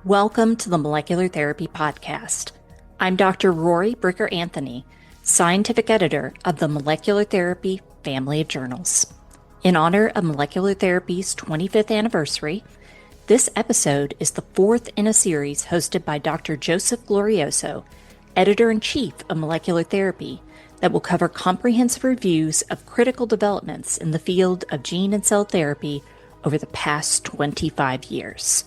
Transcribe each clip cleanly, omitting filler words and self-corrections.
Welcome to the Molecular Therapy Podcast. I'm Dr. Rory Bricker Anthony, scientific editor of the Molecular Therapy family of journals. In honor of molecular therapy's 25th anniversary, this episode is the fourth in a series hosted by Dr. Joseph Glorioso, editor-in-chief of Molecular Therapy, that will cover comprehensive reviews of critical developments in the field of gene and cell therapy over the past 25 years.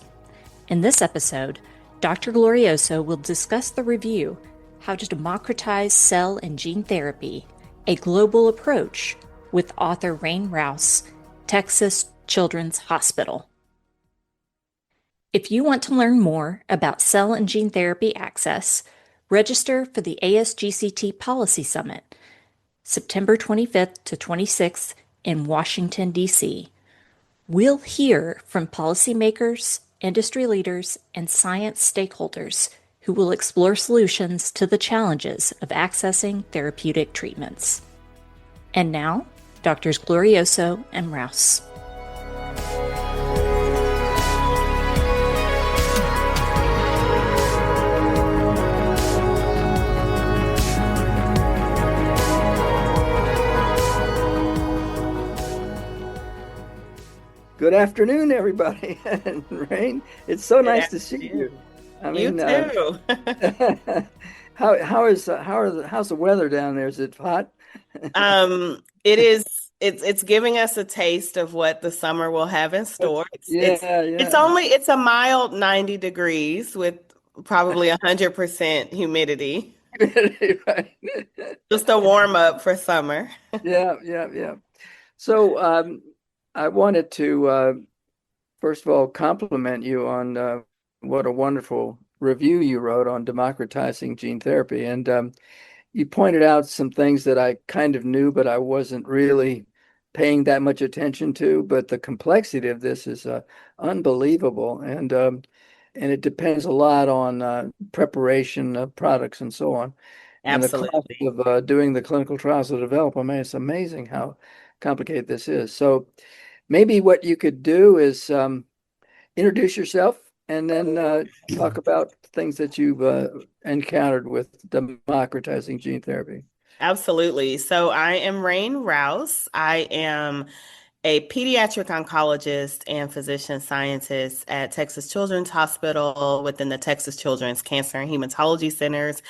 In this episode, Dr. Glorioso will discuss the review, How to Democratize Cell and Gene Therapy, a Global Approach, with author Rayne Rouce, Texas Children's Hospital. If you want to learn more about cell and gene therapy access, register for the ASGCT Policy Summit, September 25th to 26th in Washington, D.C. We'll hear from policymakers, industry leaders, and science stakeholders who will explore solutions to the challenges of accessing therapeutic treatments. And now, Drs. Glorioso and Rouce. Good afternoon, everybody. And Rayne, it's so nice to see you. I mean, you too. how's the weather down there? Is it hot? It is. It's giving us a taste of what the summer will have in store. It's a mild 90 degrees with probably 100% humidity. Right. Just a warm up for summer. Yeah. So I wanted to first of all compliment you on what a wonderful review you wrote on democratizing gene therapy, and you pointed out some things that I kind of knew, but I wasn't really paying that much attention to. But the complexity of this is unbelievable, and it depends a lot on preparation of products and so on. Absolutely. And the cost of doing the clinical trials to develop them. I mean, it's amazing how complicated this is. So maybe what you could do is introduce yourself and then talk about things that you've encountered with democratizing gene therapy. Absolutely. So I am Rayne Rouce. I am a pediatric oncologist and physician scientist at Texas Children's Hospital within the Texas Children's Cancer and Hematology Centers.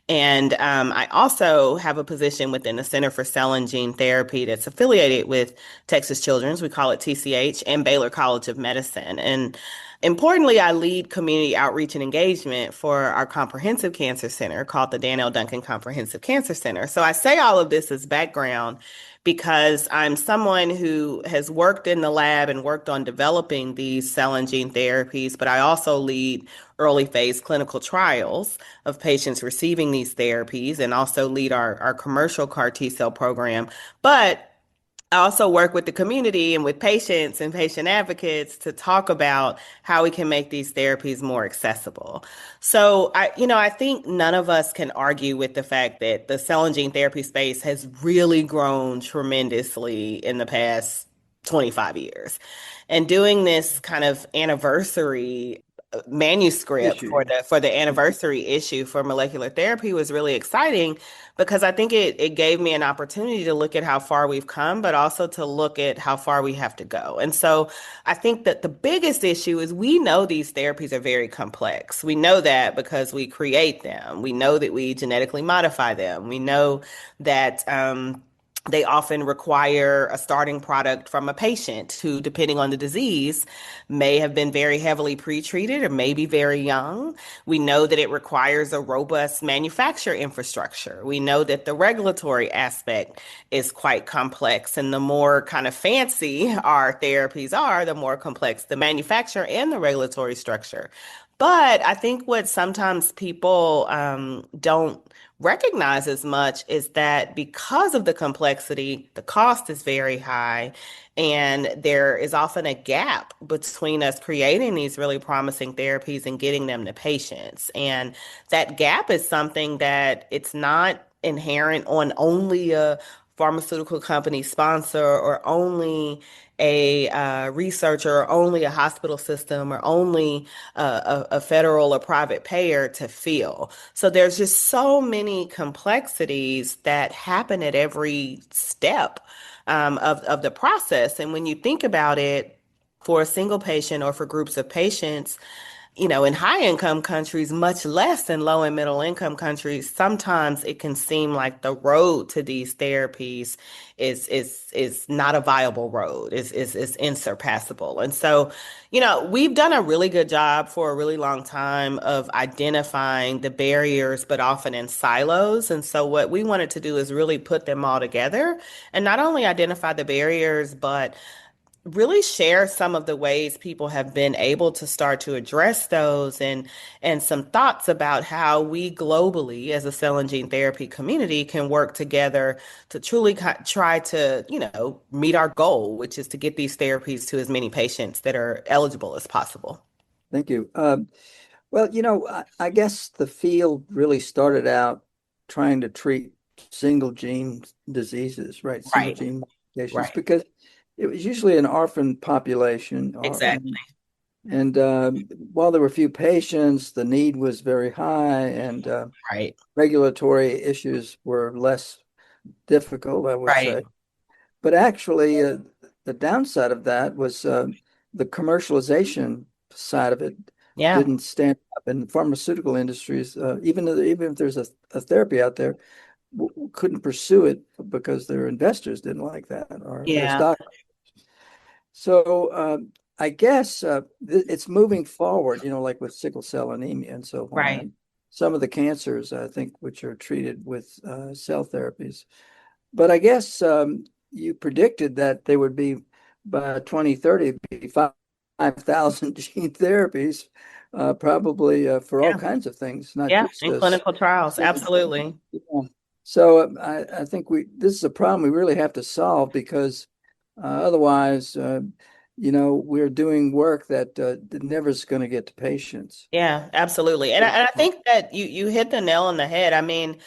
And I also have a position within the Center for Cell and Gene Therapy that's affiliated with Texas Children's. We call it TCH, and Baylor College of Medicine. And importantly, I lead community outreach and engagement for our comprehensive cancer center called the Dan L. Duncan Comprehensive Cancer Center. So I say all of this as background because I'm someone who has worked in the lab and worked on developing these cell and gene therapies, but I also lead early phase clinical trials of patients receiving these therapies and also lead our commercial CAR T cell program. But I also work with the community and with patients and patient advocates to talk about how we can make these therapies more accessible. So I think none of us can argue with the fact that the cell and gene therapy space has really grown tremendously in the past 25 years. And doing this kind of anniversary manuscript for the anniversary issue for molecular therapy was really exciting because I think it gave me an opportunity to look at how far we've come, but also to look at how far we have to go. And so I think that the biggest issue is we know these therapies are very complex. We know that because we create them. We know that we genetically modify them. We know that they often require a starting product from a patient who, depending on the disease, may have been very heavily pretreated or may be very young. We know that it requires a robust manufacture infrastructure. We know that the regulatory aspect is quite complex. And the more kind of fancy our therapies are, the more complex the manufacture and the regulatory structure But I think what sometimes people don't recognize as much is that because of the complexity, the cost is very high, and there is often a gap between us creating these really promising therapies and getting them to patients. And that gap is something that it's not inherent on only a pharmaceutical company sponsor or only a researcher or only a hospital system or only a federal or private payer to fill. So there's just so many complexities that happen at every step of the process. And when you think about it, for a single patient or for groups of patients, in high income countries, much less in low and middle income countries, sometimes it can seem like the road to these therapies is not a viable road, is insurpassable. And so, we've done a really good job for a really long time of identifying the barriers, but often in silos. And so what we wanted to do is really put them all together and not only identify the barriers, but really share some of the ways people have been able to start to address those and some thoughts about how we globally as a cell and gene therapy community can work together to truly try to, meet our goal, which is to get these therapies to as many patients that are eligible as possible. Thank you. Well, I guess the field really started out trying to treat single gene diseases, right? Single Right, gene mutations, right. because it was usually an orphan population, Exactly. and while there were few patients, the need was very high, and Right, regulatory issues were less difficult, I would right. say. But actually, the downside of that was the commercialization side of it Yeah, didn't stand up. And pharmaceutical industries, even if there's a therapy out there, couldn't pursue it because their investors didn't like that or their yeah, stock. So I guess it's moving forward, like with sickle cell anemia and so on, right. and some of the cancers, I think, which are treated with cell therapies. But I guess you predicted that there would be by 2030 be 5,000 gene therapies, probably for all Yeah, kinds of things, not yeah. just In clinical trials, cell. absolutely. Yeah. So I think this is a problem we really have to solve because otherwise, we're doing work that never is going to get to patients. Yeah, absolutely. And I think that you hit the nail on the head. I mean,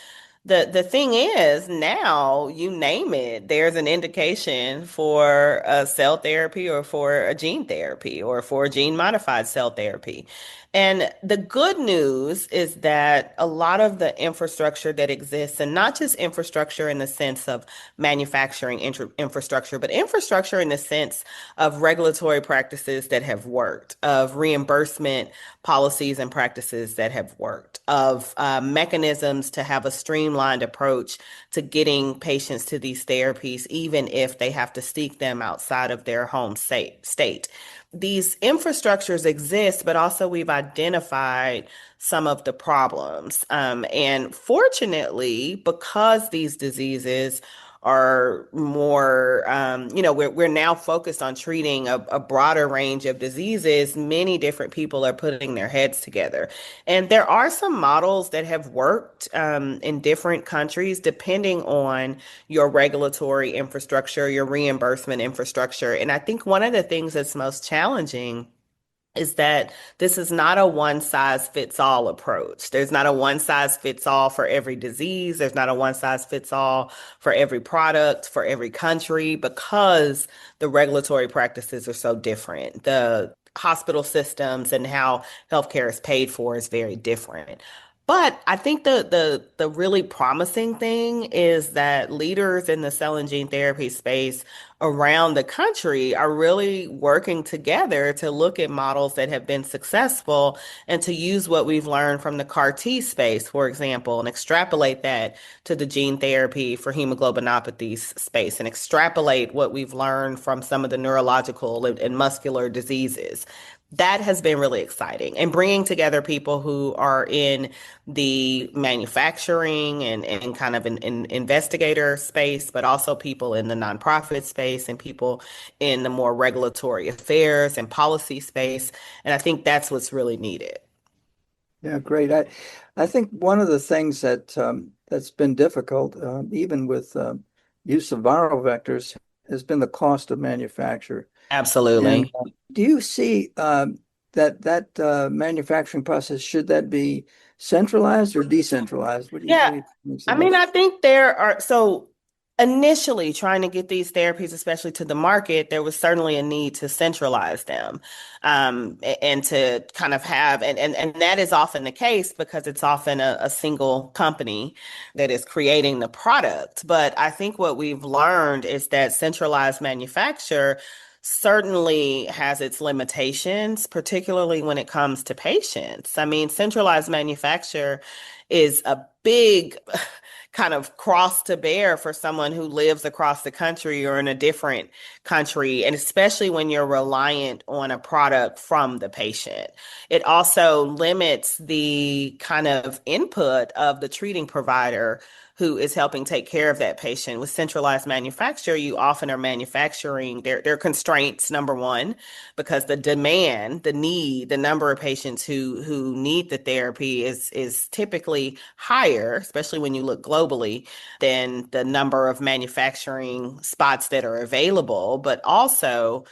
the thing is now you name it, there's an indication for a cell therapy or for a gene therapy or for a gene modified cell therapy. And the good news is that a lot of the infrastructure that exists, and not just infrastructure in the sense of manufacturing infrastructure, but infrastructure in the sense of regulatory practices that have worked, of reimbursement policies and practices that have worked, of mechanisms to have a streamlined approach to getting patients to these therapies, even if they have to seek them outside of their home state. These infrastructures exist, but also we've identified some of the problems. And fortunately, because these diseases are more, we're now focused on treating a broader range of diseases. Many different people are putting their heads together. And there are some models that have worked in different countries, depending on your regulatory infrastructure, your reimbursement infrastructure. And I think one of the things that's most challenging is that this is not a one size fits all approach. There's not a one size fits all for every disease. There's not a one size fits all for every product, for every country, because the regulatory practices are so different. The hospital systems and how healthcare is paid for is very different. But I think the really promising thing is that leaders in the cell and gene therapy space around the country are really working together to look at models that have been successful and to use what we've learned from the CAR T space, for example, and extrapolate that to the gene therapy for hemoglobinopathies space and extrapolate what we've learned from some of the neurological and muscular diseases. That has been really exciting, and bringing together people who are in the manufacturing and kind of an investigator space, but also people in the nonprofit space and people in the more regulatory affairs and policy space. And I think that's what's really needed. Yeah, great. I think one of the things that's been difficult, even with use of viral vectors, has been the cost of manufacture. And Absolutely. do you see that manufacturing process, should that be centralized or decentralized? What Yeah. do you think I of that? mean, I think there are, so initially trying to get these therapies, especially to the market, there was certainly a need to centralize them, and to kind of have, and that is often the case because it's often a single company that is creating the product. But I think what we've learned is that centralized manufacture certainly has its limitations, particularly when it comes to patients. I mean, centralized manufacture is a big kind of cross to bear for someone who lives across the country or in a different country, and especially when you're reliant on a product from the patient. It also limits the kind of input of the treating provider who is helping take care of that patient. With centralized manufacture, you often are manufacturing, there are constraints, number one, because the demand, the need, the number of patients who need the therapy is typically higher, especially when you look globally, than the number of manufacturing spots that are available. But also,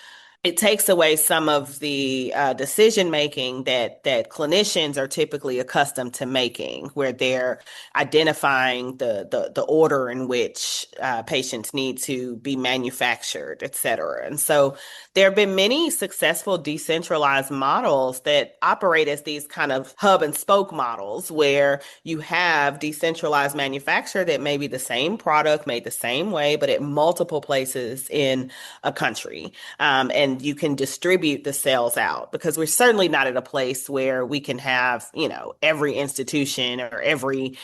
it takes away some of the decision making that clinicians are typically accustomed to making, where they're identifying the order in which patients need to be manufactured, et cetera. And so there have been many successful decentralized models that operate as these kind of hub and spoke models, where you have decentralized manufacture that may be the same product made the same way, but at multiple places in a country. And you can distribute the cells out, because we're certainly not at a place where we can have, every institution or every,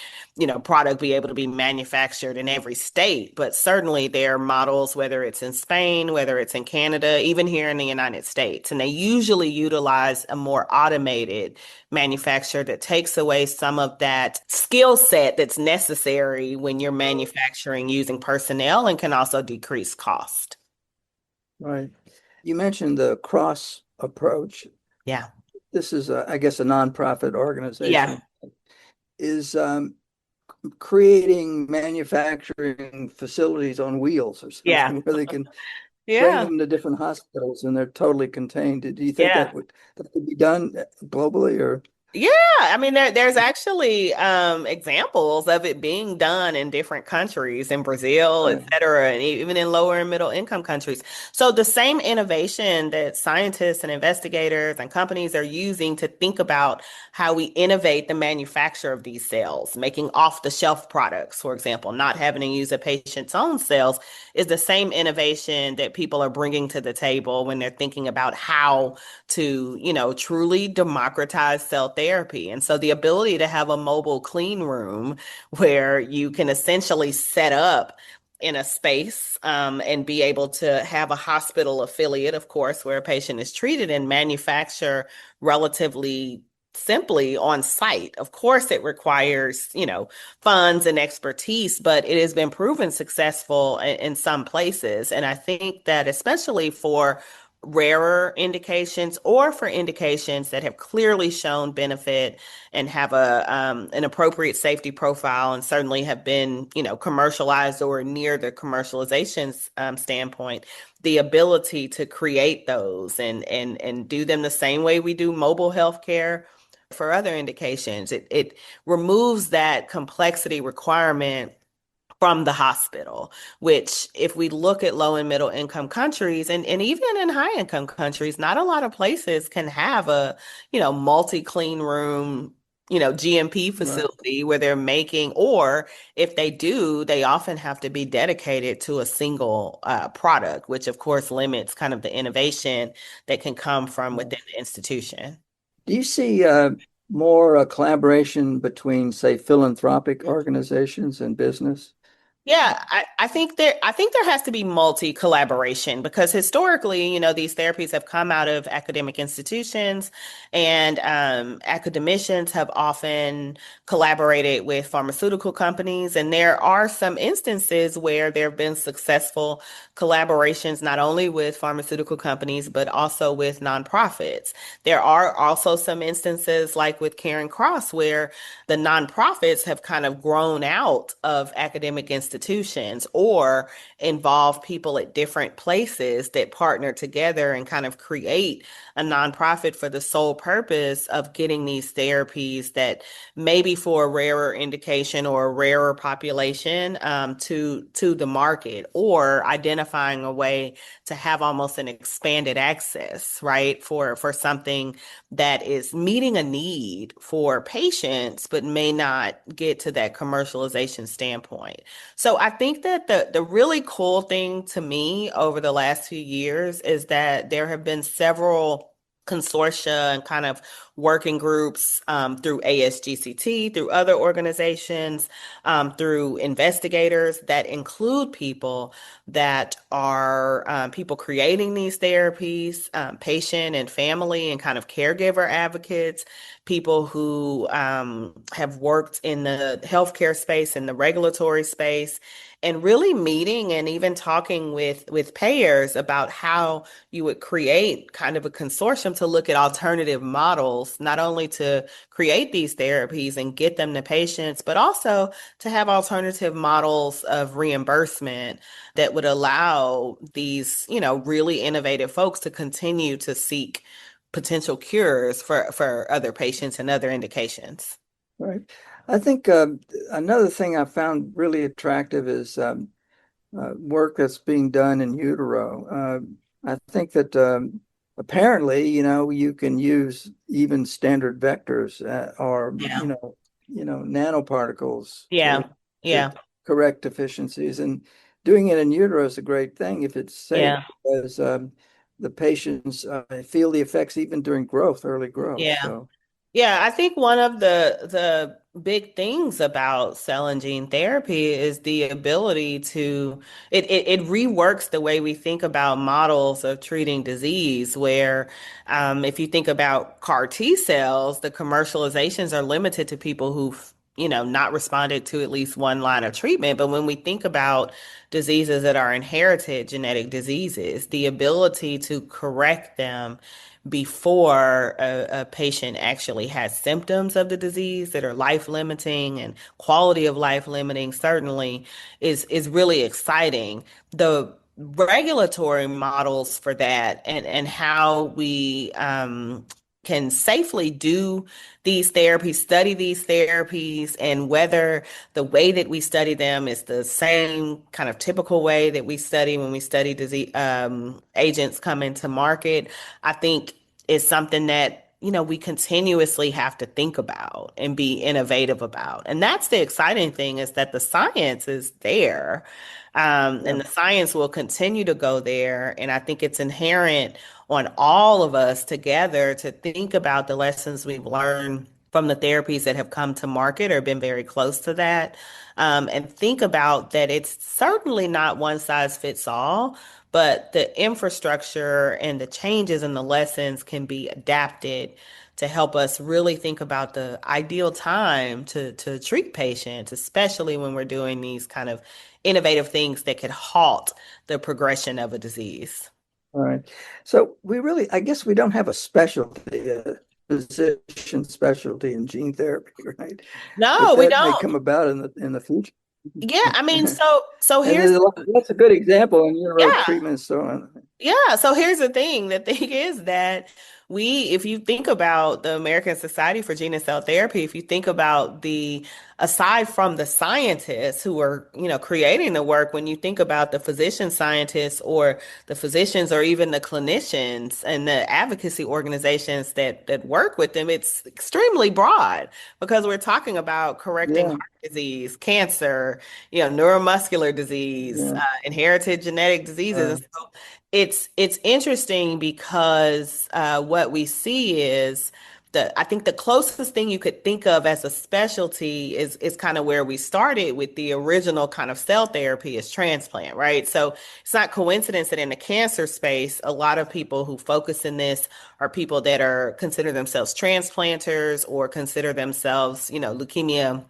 product be able to be manufactured in every state. But certainly there are models, whether it's in Spain, whether it's in Canada, even here in the United States. And they usually utilize a more automated manufacturer that takes away some of that skill set that's necessary when you're manufacturing using personnel, and can also decrease cost. Right. You mentioned the cross approach. Yeah. This is, I guess, a nonprofit Yeah. organization. Is creating manufacturing facilities on wheels or Yeah. something where they can bring Yeah. them to different hospitals and they're totally contained. Do you think Yeah. that could be done globally or? Yeah, I mean there's actually examples of it being done in different countries, in Brazil, et Right. cetera, and even in lower and middle income countries. So the same innovation that scientists and investigators and companies are using to think about how we innovate the manufacture of these cells, making off-the-shelf products, for example, not having to use a patient's own cells, is the same innovation that people are bringing to the table when they're thinking about how to, truly democratize cell therapy. And so the ability to have a mobile clean room where you can essentially set up in a space, and be able to have a hospital affiliate, of course, where a patient is treated, and manufacture relatively simply on site. Of course, it requires, funds and expertise, but it has been proven successful in some places. And I think that especially for rarer indications, or for indications that have clearly shown benefit and have an appropriate safety profile, and certainly have been, commercialized or near the commercialization standpoint, the ability to create those and do them the same way we do mobile healthcare for other indications. It removes that complexity requirement from the hospital, which, if we look at low and middle income countries, and even in high income countries, not a lot of places can have a, multi clean room, GMP Right. facility where they're making, or if they do, they often have to be dedicated to a single product, which of course limits kind of the innovation that can come from Right. within the institution. Do you see more collaboration between, say, philanthropic organizations and business? Yeah, I think there has to be multi-collaboration because historically, these therapies have come out of academic institutions and academicians have often collaborated with pharmaceutical companies. And there are some instances where there have been successful collaborations, not only with pharmaceutical companies, but also with nonprofits. There are also some instances like with Karen Cross where the nonprofits have kind of grown out of academic institutions or involve people at different places that partner together and kind of create a nonprofit for the sole purpose of getting these therapies that maybe for a rarer indication or a rarer population to the market, or identifying a way to have almost an expanded access, right, for something that is meeting a need for patients, but may not get to that commercialization standpoint. So I think that the really cool thing to me over the last few years is that there have been several consortia and kind of working groups through ASGCT, through other organizations, through investigators that include people that are people creating these therapies, patient and family and kind of caregiver advocates, people who have worked in the healthcare space and the regulatory space, and really meeting and even talking with payers about how you would create kind of a consortium to look at alternative models, not only to create these therapies and get them to patients, but also to have alternative models of reimbursement that would allow these, really innovative folks to continue to seek potential cures for other patients and other indications. Right. I think another thing I found really attractive is work that's being done in utero. I think that apparently, you can use even standard vectors or Yeah. nanoparticles to Yeah. to Yeah. correct deficiencies. And doing it in utero is a great thing if it's safe Yeah. because the patients feel the effects even during growth, early growth. Yeah. So, Yeah, I think one of the big things about cell and gene therapy is the ability to it reworks the way we think about models of treating disease, where if you think about CAR T cells, the commercializations are limited to people who've, not responded to at least one line of treatment. But when we think about diseases that are inherited genetic diseases, the ability to correct them before a patient actually has symptoms of the disease that are life limiting and quality of life limiting certainly is really exciting. The regulatory models for that and how we can safely do these therapies, study these therapies, and whether the way that we study them is the same kind of typical way that we study when we study disease agents come into market. I think is something that, we continuously have to think about and be innovative about. And that's the exciting thing, is that the science is there. yeah. And the science will continue to go there. And I think it's inherent on all of us together to think about the lessons we've learned from the therapies that have come to market or been very close to that. And think about that it's certainly not one size fits all, but the infrastructure and the changes and the lessons can be adapted to help us really think about the ideal time to treat patients, especially when we're doing these kind of innovative things that could halt the progression of a disease. All right. So I guess we don't have a specialty, physician specialty in gene therapy, right? But No, we that may don't. come about in the future. Yeah, I mean, so And here's that's a good example in utero yeah. treatment and so on. Yeah, so here's the thing. The thing is that if you think about the American Society for Gene and Cell Therapy, if you think about aside from the scientists who are, creating the work, when you think about the physician scientists or the physicians or even the clinicians and the advocacy organizations that work with them, it's extremely broad because we're talking about correcting Yeah, heart disease, cancer, neuromuscular disease, yeah. inherited genetic diseases. And Right. so it's interesting because what we see is I think the closest thing you could think of as a specialty is kind of where we started with the original kind of cell therapy is transplant, right? So it's not coincidence that in the cancer space, a lot of people who focus in this are people that are consider themselves transplanters or consider themselves, leukemia,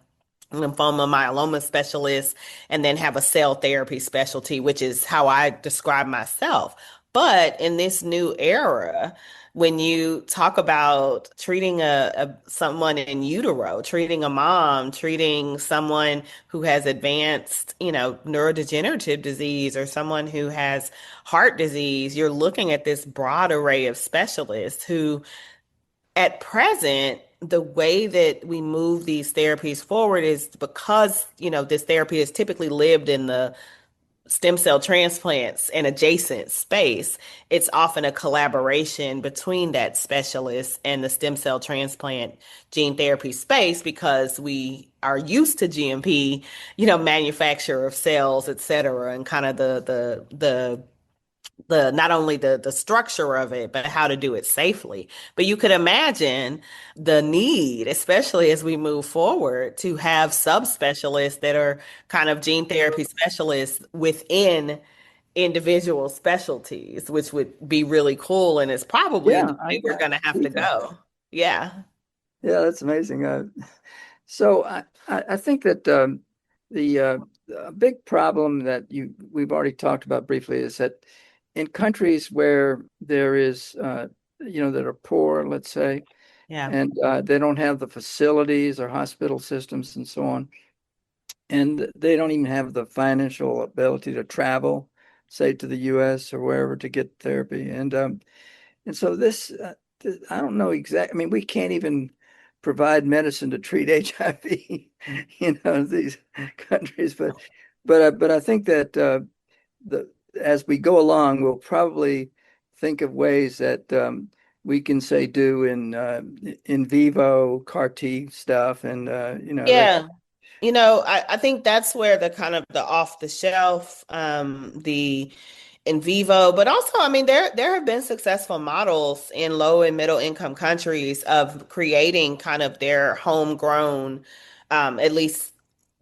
lymphoma, myeloma specialists, and then have a cell therapy specialty, which is how I describe myself. But in this new era, when you talk about treating someone in utero, treating a mom, treating someone who has advanced, neurodegenerative disease or someone who has heart disease, you're looking at this broad array of specialists who at present, the way that we move these therapies forward is because, this therapy is typically lived in the stem cell transplants and adjacent space. It's often a collaboration between that specialist and the stem cell transplant gene therapy space because we are used to GMP, manufacture of cells, et cetera, and kind of the not only the structure of it, but how to do it safely. But you could imagine the need, especially as we move forward, to have subspecialists that are kind of gene therapy specialists within individual specialties, which would be really cool. And it's probably Yeah, the way we're I going to have see to that. go. Yeah. Yeah, that's amazing. So I think that the big problem that we've already talked about briefly is that in countries where there is that are poor, let's say, Yeah. and they don't have the facilities or hospital systems and so on, and they don't even have the financial ability to travel, say to the U.S. or wherever to get therapy, and so I don't know exactly. I mean, we can't even provide medicine to treat HIV, these countries. But I think that the as we go along, we'll probably think of ways that we can say do in vivo CAR T stuff, and that. Yeah. I think that's where the kind of the off the shelf, the in vivo, but also, I mean, there have been successful models in low and middle income countries of creating kind of their homegrown, at least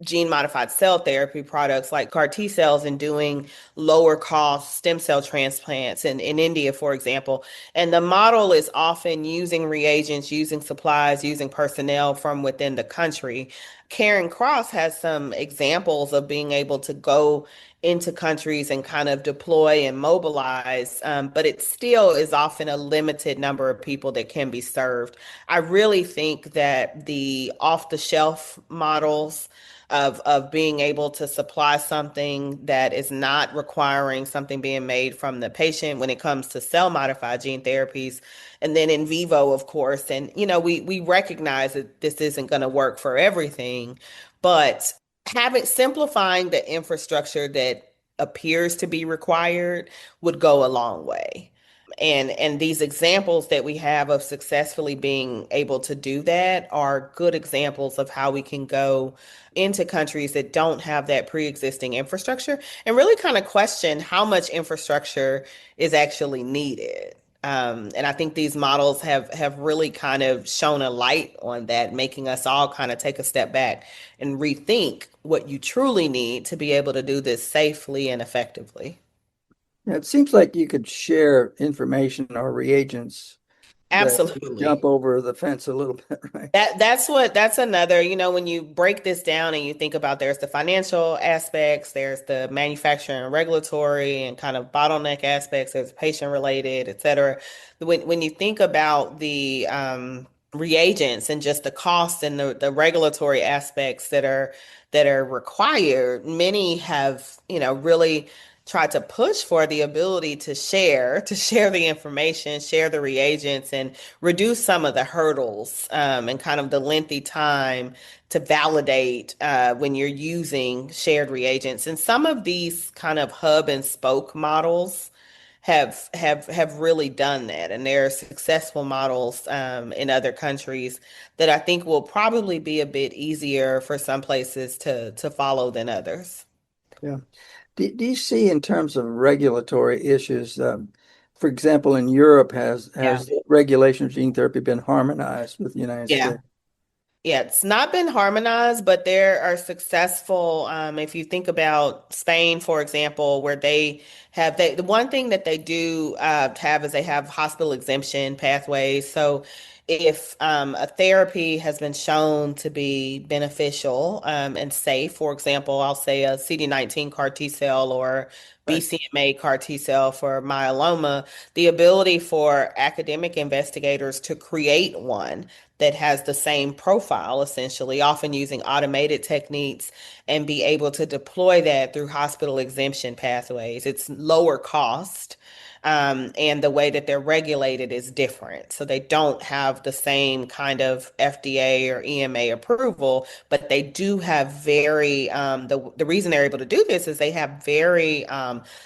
gene modified cell therapy products like CAR T cells and doing lower cost stem cell transplants in India, for example. And the model is often using reagents, using supplies, using personnel from within the country. Karen Cross has some examples of being able to go into countries and kind of deploy and mobilize, but it still is often a limited number of people that can be served. I really think that the off the shelf models of being able to supply something that is not requiring something being made from the patient when it comes to cell modified gene therapies, and then in vivo, of course. And we recognize that this isn't going to work for everything, but having simplifying the infrastructure that appears to be required would go a long way. And these examples that we have of successfully being able to do that are good examples of how we can go into countries that don't have that pre-existing infrastructure and really kind of question how much infrastructure is actually needed. And I think these models have really kind of shone a light on that, making us all kind of take a step back and rethink what you truly need to be able to do this safely and effectively. Yeah, it seems like you could share information or reagents that jump Absolutely. over the fence a little bit, right? That's another, when you break this down and you think about there's the financial aspects, there's the manufacturing and regulatory and kind of bottleneck aspects, there's patient related, et cetera. When you think about the reagents and just the cost and the regulatory aspects that are required, many have, really tried to push for the ability to share the information, share the reagents, and reduce some of the hurdles and kind of the lengthy time to validate when you're using shared reagents. And some of these kind of hub and spoke models have really done that, and there are successful models in other countries that I think will probably be a bit easier for some places to follow than others. Yeah. Do you see in terms of regulatory issues, for example, in Europe, has Yeah. regulation of gene therapy been harmonized with the United Yeah. States? Yeah, it's not been harmonized, but there are successful. If you think about Spain, for example, where the one thing that they do have is they have hospital exemption pathways. So if a therapy has been shown to be beneficial and safe, for example, I'll say a CD19 CAR T cell or Right. BCMA CAR T cell for myeloma, the ability for academic investigators to create one that has the same profile, essentially, often using automated techniques and be able to deploy that through hospital exemption pathways. It's lower cost. And the way that they're regulated is different. So they don't have the same kind of FDA or EMA approval, but they do have the reason they're able to do this is they have very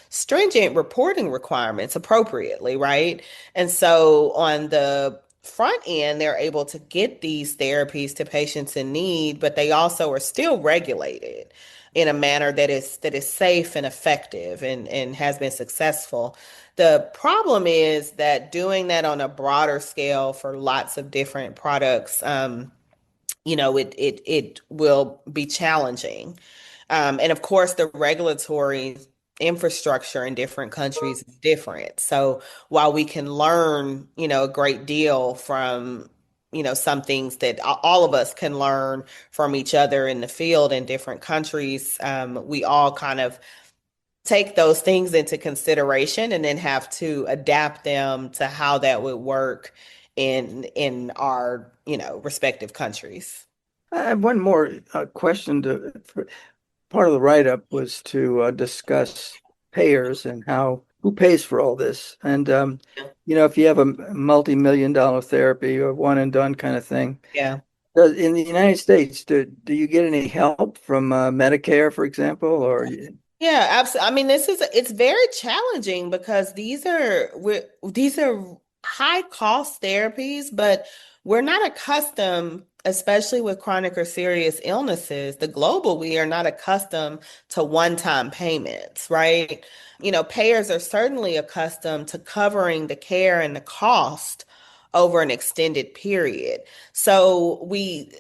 stringent reporting requirements appropriately, right? And so on the front end, they're able to get these therapies to patients in need, but they also are still regulated in a manner that is safe and effective and has been successful. The problem is that doing that on a broader scale for lots of different products, it will be challenging. And of course, the regulatory infrastructure in different countries is different. So while we can learn, a great deal from, some things that all of us can learn from each other in the field in different countries, we all kind of take those things into consideration and then have to adapt them to how that would work in our, respective countries. I have one more question part of the write-up was to discuss payers and who pays for all this. And if you have a multi-million dollar therapy or one and done kind of thing, Yeah. in the United States, do you get any help from Medicare, for example, or Yeah, absolutely. I mean, it's very challenging because these are high cost therapies, but we're not accustomed, especially with chronic or serious illnesses, we are not accustomed to one-time payments, right? Payers are certainly accustomed to covering the care and the cost over an extended period. So we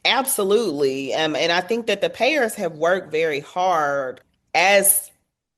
absolutely. And I think that the payers have worked very hard as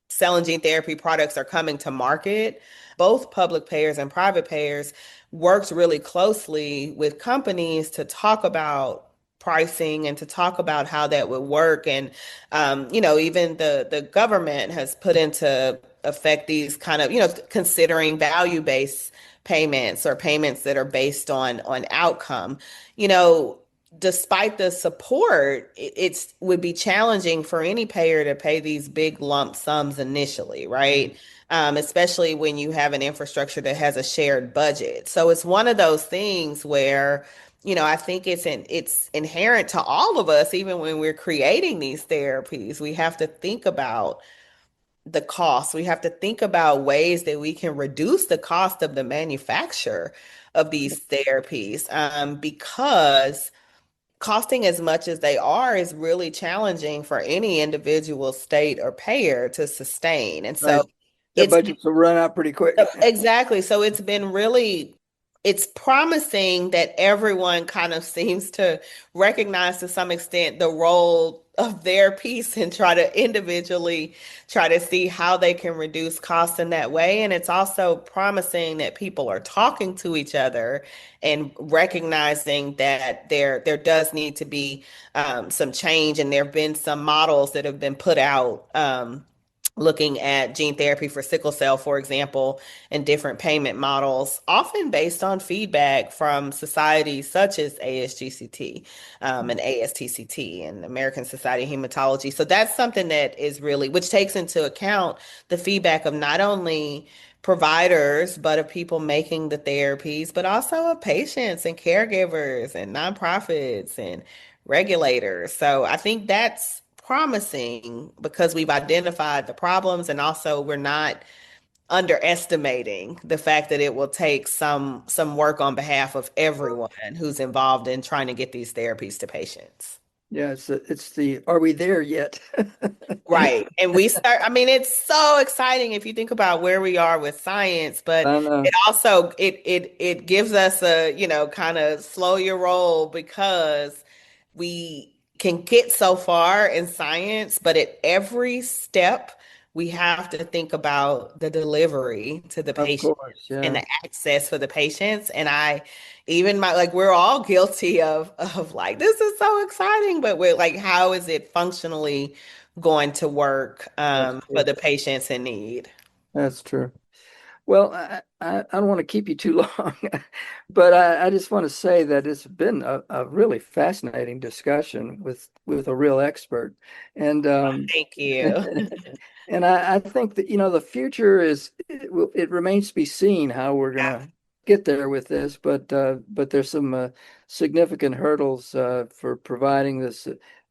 cell and gene therapy products are coming to market. Both public payers and private payers worked really closely with companies to talk about pricing and to talk about how that would work. And, even the government has put into effect these kind of, considering value-based payments or payments that are based on outcome. You know, Despite the support, it's would be challenging for any payer to pay these big lump sums initially, right? Especially when you have an infrastructure that has a shared budget. So it's one of those things where, I think it's inherent to all of us, even when we're creating these therapies, we have to think about the cost. We have to think about ways that we can reduce the cost of the manufacture of these therapies, because costing as much as they are is really challenging for any individual state or payer to sustain. And right? so Their it's budgets will run out pretty quick. exactly. So it's promising that everyone kind of seems to recognize to some extent the role of their piece and try to individually try to see how they can reduce costs in that way. And it's also promising that people are talking to each other and recognizing that there does need to be some change. And there have been some models that have been put out. Looking at gene therapy for sickle cell, for example, and different payment models, often based on feedback from societies such as ASGCT and ASTCT and American Society of Hematology. So that's something that is really, which takes into account the feedback of not only providers, but of people making the therapies, but also of patients and caregivers and nonprofits and regulators. So I think that's promising because we've identified the problems and also we're not underestimating the fact that it will take some work on behalf of everyone who's involved in trying to get these therapies to patients. Yeah, it's the are we there yet? Right. And we start, I mean, it's so exciting if you think about where we are with science, but I it know. also it gives us a, kind of slow your roll because we can get so far in science, but at every step we have to think about the delivery to the Of patient course, and yeah. the access for the patients. And I even my like we're all guilty of like this is so exciting, but we're like, how is it functionally going to work That's for true. the patients in need? That's true. Well, I don't want to keep you too long, but I just want to say that it's been a really fascinating discussion with a real expert. And Thank you. and I think that, the future it remains to be seen how we're Yeah. gonna get there with this, but there's some significant hurdles for providing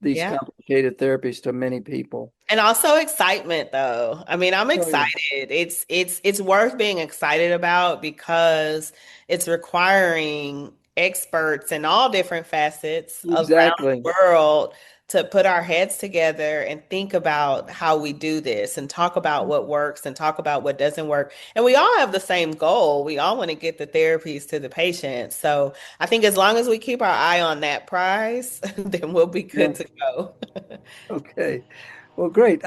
these Yeah. complicated therapies to many people. And also excitement though. I mean, I'm Oh yeah, excited. It's worth being excited about because it's requiring experts in all different facets around exactly. the world to put our heads together and think about how we do this and talk about what works and talk about what doesn't work. And we all have the same goal. We all want to get the therapies to the patients. So I think as long as we keep our eye on that prize, then we'll be Yeah. good to go. Okay. Well, great.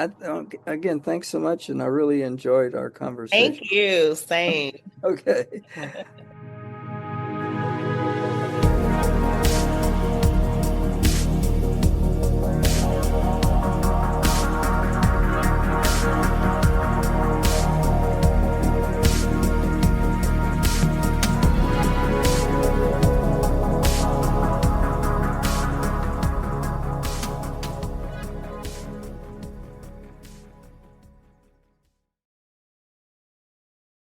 Again, thanks so much, and I really enjoyed our conversation. Thank you. Same. Okay.